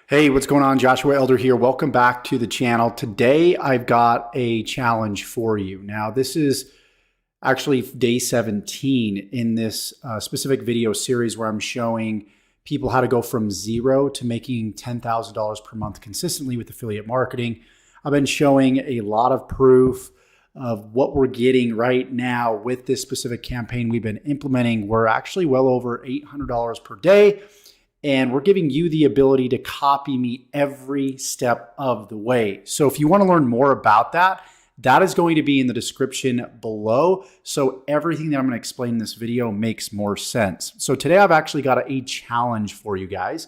Hey, what's going on? Joshua Elder here. Welcome back to the channel. Today, I've got a challenge for you. Now, this is actually day 17 in this specific video series where I'm showing people how to go from zero to making $10,000 per month consistently with affiliate marketing. I've been showing a lot of proof of what we're getting right now with this specific campaign we've been implementing. We're actually well over $800 per day. And we're giving you the ability to copy me every step of the way. So if you want to learn more about that, that is going to be in the description below. So everything that I'm going to explain in this video makes more sense. So today I've actually got a challenge for you guys.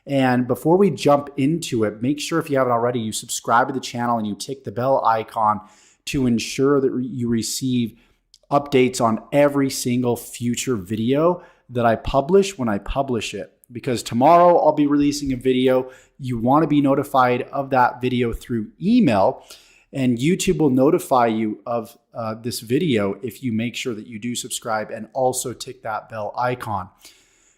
And before we jump into it, make sure if you haven't already, you subscribe to the channel and you tick the bell icon to ensure that you receive updates on every single future video that I publish when I publish it. Because tomorrow I'll be releasing a video. You want to be notified of that video through email, and YouTube will notify you of this video if you make sure that you do subscribe and also tick that bell icon.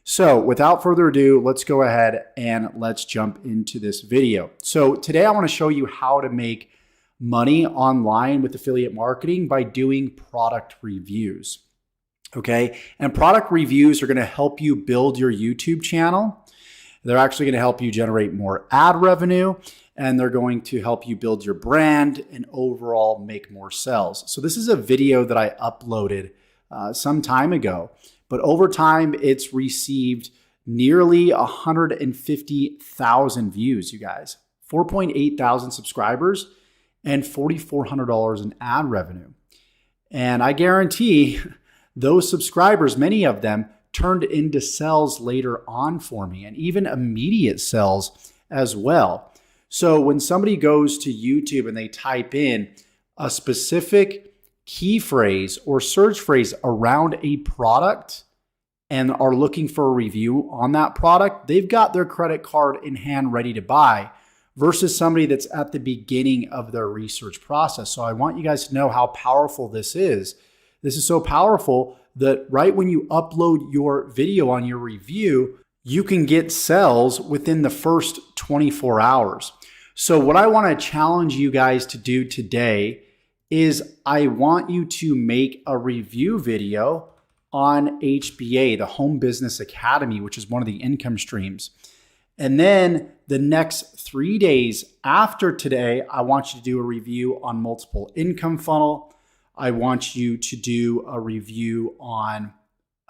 So without further ado, let's go ahead and let's jump into this video. So today I want to show you how to make money online with affiliate marketing by doing product reviews. Okay, and product reviews are going to help you build your YouTube channel. They're actually going to help you generate more ad revenue, and they're going to help you build your brand and overall make more sales. So this is a video that I uploaded some time ago, but over time it's received nearly 150,000 views, you guys, 4.8 thousand subscribers, and $4,400 in ad revenue. And I guarantee those subscribers, many of them, turned into sales later on for me, and even immediate sales as well. So when somebody goes to YouTube and they type in a specific key phrase or search phrase around a product and are looking for a review on that product, they've got their credit card in hand ready to buy versus somebody that's at the beginning of their research process. So I want you guys to know how powerful this is. This is so powerful that right when you upload your video on your review, you can get sales within the first 24 hours. So what I want to challenge you guys to do today is I want you to make a review video on HBA, the Home Business Academy, which is one of the income streams. And then the next 3 days after today, I want you to do a review on Multiple Income Funnel. I want you to do a review on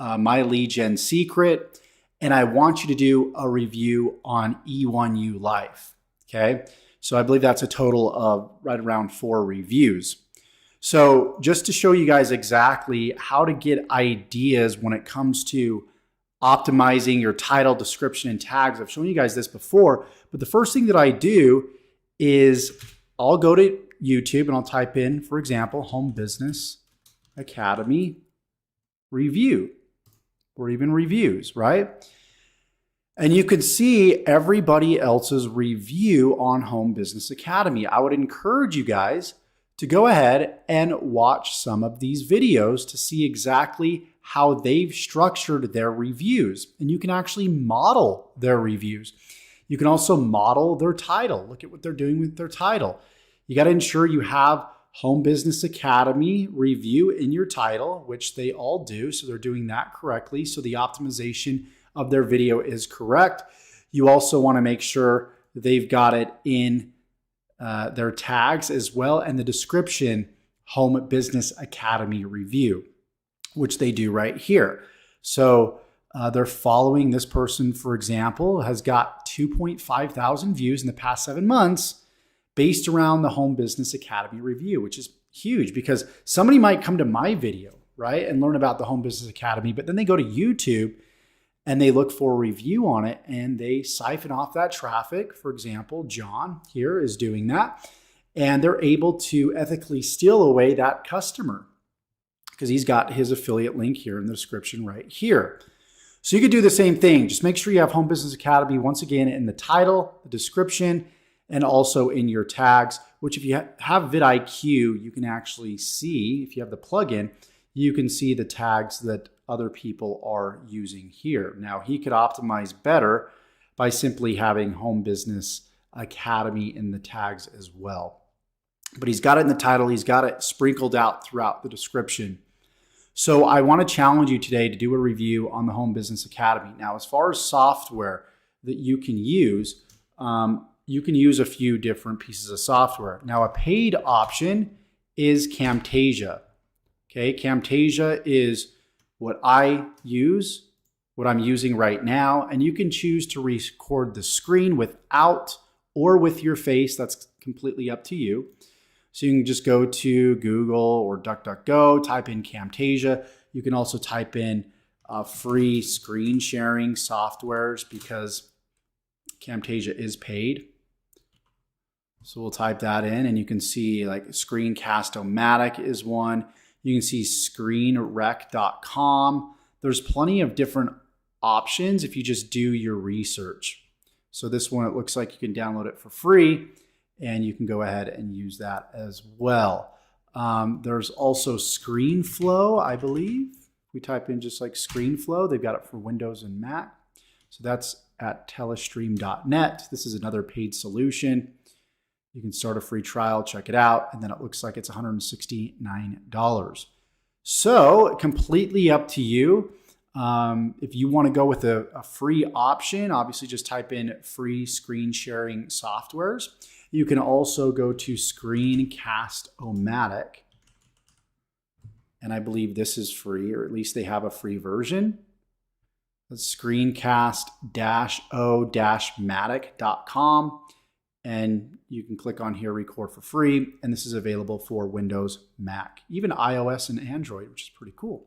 My Lead Gen Secret, and I want you to do a review on E1U Life, okay? So I believe that's a total of right around 4 reviews. So just to show you guys exactly how to get ideas when it comes to optimizing your title, description, and tags, I've shown you guys this before, but the first thing that I do is I'll go to YouTube and I'll type in, for example, Home Business Academy review or even reviews, right? And you can see everybody else's review on Home Business Academy. I would encourage you guys to go ahead and watch some of these videos to see exactly how they've structured their reviews. And you can actually model their reviews. You can also model their title. Look at what they're doing with their title. You got to ensure you have Home Business Academy review in your title, which they all do. So they're doing that correctly. So the optimization of their video is correct. You also want to make sure they've got it in their tags as well, and the description, Home Business Academy review, which they do right here. So they're following this person, for example, has got 2.5 thousand views in the past 7 months based around the Home Business Academy review, which is huge because somebody might come to my video, right, and learn about the Home Business Academy, but then they go to YouTube and they look for a review on it and they siphon off that traffic. For example, John here is doing that, and they're able to ethically steal away that customer because he's got his affiliate link here in the description right here. So you could do the same thing. Just make sure you have Home Business Academy once again in the title, the description, and also in your tags, which if you have vidIQ, you can actually see, if you have the plugin, you can see the tags that other people are using here. Now, he could optimize better by simply having Home Business Academy in the tags as well. But he's got it in the title. He's got it sprinkled out throughout the description. So I want to challenge you today to do a review on the Home Business Academy. Now, as far as software that you can use a few different pieces of software. Now, a paid option is Camtasia. Okay, Camtasia is what I use, what I'm using right now, and you can choose to record the screen without or with your face. That's completely up to you. So you can just go to Google or DuckDuckGo, type in Camtasia. You can also type in free screen sharing softwares because Camtasia is paid. So we'll type that in and you can see like Screencast-O-Matic is one. You can see ScreenRec.com. There's plenty of different options if you just do your research. So this one, it looks like you can download it for free and you can go ahead and use that as well. There's also ScreenFlow, I believe. We type in just like ScreenFlow. They've got it for Windows and Mac. So that's at telestream.net. This is another paid solution. You can start a free trial, check it out, and then it looks like it's $169. So completely up to you. If you want to go with a free option, obviously just type in free screen sharing softwares. You can also go to Screencast-O-Matic. And I believe this is free, or at least they have a free version. That's Screencast-O-Matic.com. And you can click on here, record for free. And this is available for Windows, Mac, even iOS and Android, which is pretty cool.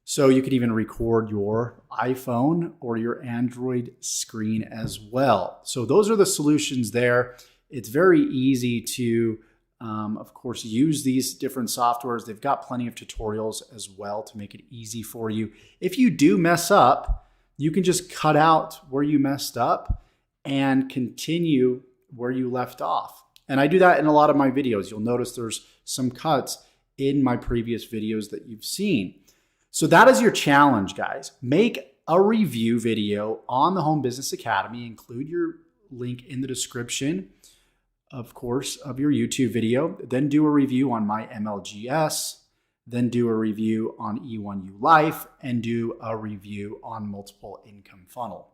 So you could even record your iPhone or your Android screen as well. So those are the solutions there. It's very easy to, of course, use these different softwares. They've got plenty of tutorials as well to make it easy for you. If you do mess up, you can just cut out where you messed up and continue where you left off. And I do that in a lot of my videos. You'll notice there's some cuts in my previous videos that you've seen. So that is your challenge, guys. Make a review video on the Home Business Academy. Include your link in the description, of course, of your YouTube video. Then do a review on my MLGS. Then do a review on E1U Life and do a review on Multiple Income Funnel.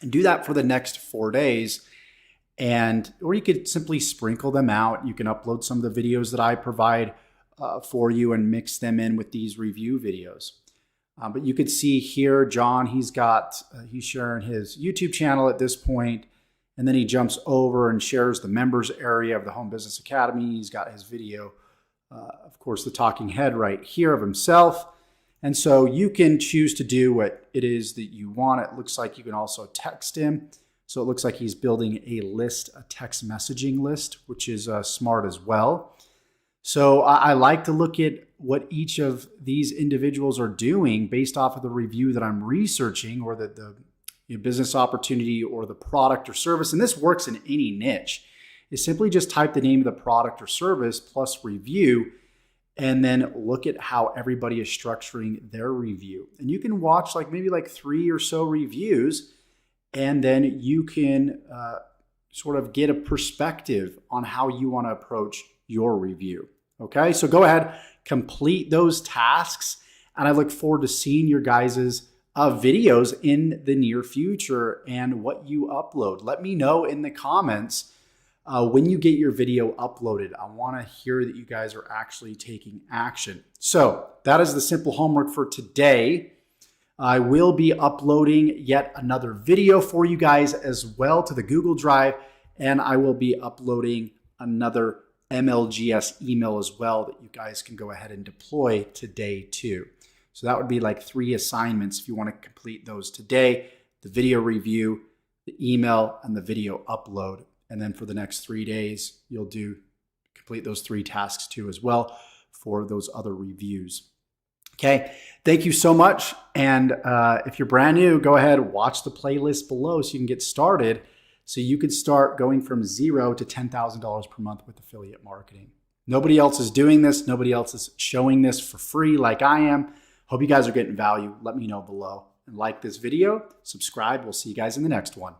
And do that for the next 4 days. Or you could simply sprinkle them out. You can upload some of the videos that I provide for you and mix them in with these review videos. But you could see here, John, he's sharing his YouTube channel at this point, and then he jumps over and shares the members area of the Home Business Academy. He's got his video, of course, the talking head right here of himself. And so you can choose to do what it is that you want. It looks like you can also text him. So it looks like he's building a list, a text messaging list, which is smart as well. So I like to look at what each of these individuals are doing based off of the review that I'm researching, or the business opportunity or the product or service. And this works in any niche. You simply just type the name of the product or service plus review, and then look at how everybody is structuring their review. And you can watch maybe 3 or so reviews, and then you can sort of get a perspective on how you want to approach your review. Okay, so go ahead, complete those tasks, and I look forward to seeing your guys' videos in the near future and what you upload. Let me know in the comments when you get your video uploaded. I want to hear that you guys are actually taking action. So that is the simple homework for today. I will be uploading yet another video for you guys as well to the Google Drive, and I will be uploading another MLGS email as well that you guys can go ahead and deploy today too. So that would be 3 assignments if you want to complete those today: the video review, the email, and the video upload. And then for the next 3 days, you'll complete those 3 tasks too as well for those other reviews. Okay, thank you so much. And if you're brand new, go ahead, watch the playlist below so you can get started. So you could start going from $0 to $10,000 per month with affiliate marketing. Nobody else is doing this. Nobody else is showing this for free like I am. Hope you guys are getting value. Let me know below. and like this video, subscribe. We'll see you guys in the next one.